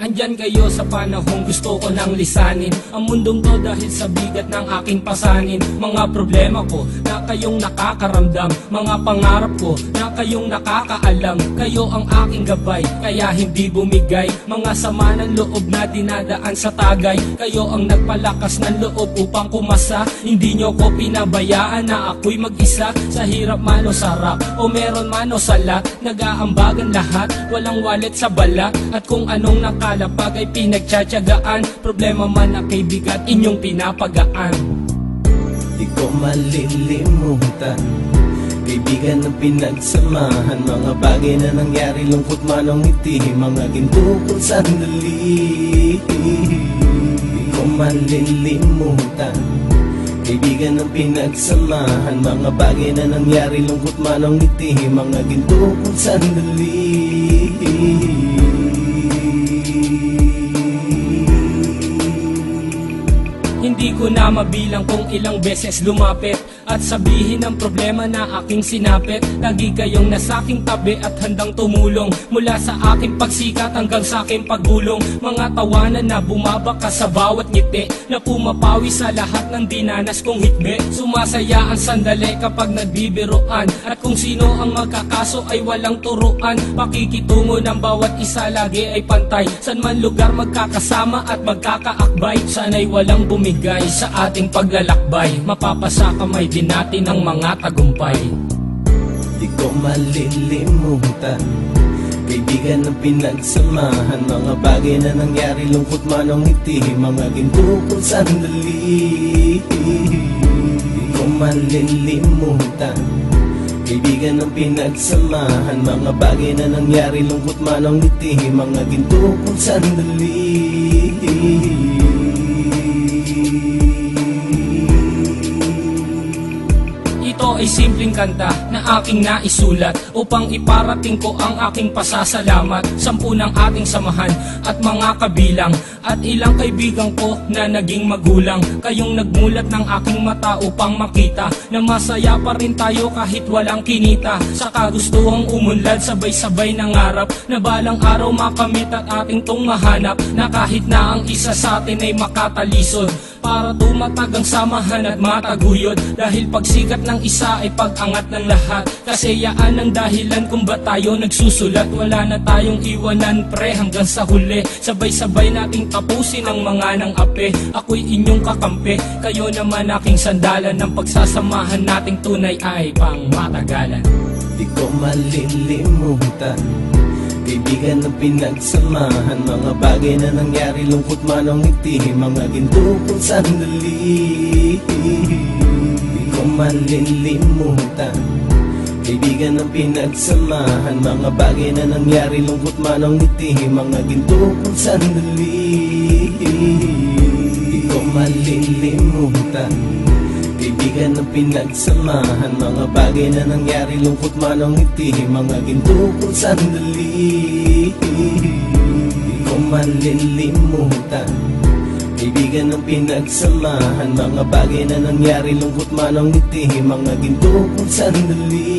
Andyan kayo sa panahong gusto ko nang lisanin ang mundong to dahil sa bigat ng aking pasanin. Mga problema ko na kayong nakakaramdam, mga pangarap ko na kayong nakakaalam. Kayo ang aking gabay, kaya hindi bumigay. Mga sama ng loob na dinadaan sa tagay, kayo ang nagpalakas ng loob upang kumasa. Hindi nyo ko pinabayaan na ako'y mag-isa. Sa hirap man o sarap, o meron man o sala, nag-aambagan lahat, walang wallet sa bala. At kung anong nakalapag ay pinagtsatsagaan, problema man na kay bigat inyong pinapagaan. Di ko malilimutan, kaibigan ng pinagsamahan, mga bagay na nangyari, lungkot man o ngiti, mga ginto kong sandali. Di ko malilimutan, kaibigan ng pinagsamahan, mga bagay na nangyari, lungkot man o ngiti, mga ginto kong sandali. Hindi ko na mabilang kung ilang beses lumapit at sabihin ang problema na aking sinapit. Lagi kayong nasa aking tabi at handang tumulong, mula sa aking pagsikat hanggang sa aking paggulong. Mga tawanan na bumabaka sa bawat ngiti, na pumapawi sa lahat ng dinanas kong hitbe. Sumasaya ang sandali kapag nagbibiruan, at kung sino ang magkakaso ay walang turuan. Pakikitungo ng bawat isa lagi ay pantay, san man lugar magkakasama at magkakaakbay. Sana'y walang bumigay sa ating paglalakbay, mapapasa kamay din natin ang mga tagumpay. Di ko malilimutan, kaibigan ng pinagsamahan, mga bagay na nangyari, lungkot man o ngiti, mga ginto kong sandali. Di ko malilimutan, kaibigan ng pinagsamahan, mga bagay na nangyari, lungkot man o ngiti, mga ginto kong sandali. Ito ay simpleng kanta na aking naisulat upang iparating ko ang aking pasasalamat. 10 ng ating samahan at mga kabilang, at ilang kaibigan ko na naging magulang. Kayong nagmulat ng aking mata upang makita na masaya pa rin tayo kahit walang kinita. Sa kagustuhang umunlad, sabay-sabay nangarap na balang araw makamit at ating tong mahanap, na kahit na ang isa sa atin ay makatalisod, para tumatag ang samahan at mataguyod. Dahil pagsikat ng isa ay pag-angat ng lahat, kasi yaan ang dahilan kung ba't tayo nagsusulat. Wala na tayong iwanan pre hanggang sa huli, sabay-sabay nating tapusin ang mga nang ape. Ako'y inyong kakampi, kayo naman aking sandalan, ng pagsasamahan nating tunay ay pang matagalan. Di ko malilimutan, kaibigan ng pinagsamahan, mga bagay na nangyari, lungkot man o ngiti, mga ginto kong sandali. Di ko malilimutan, kaibigan ng pinagsamahan, mga bagay na nangyari, lungkot man o ngiti, mga ginto kong sandali. Di ko malilimutan, kaibigan ng pinagsamahan, mga bagay na nangyari, lungkot man o ngiti, mga ginto kong sandali. Di ko malilimutan, kaibigan ng pinagsamahan, mga bagay na nangyari, lungkot man o ngiti, mga ginto kong sandali.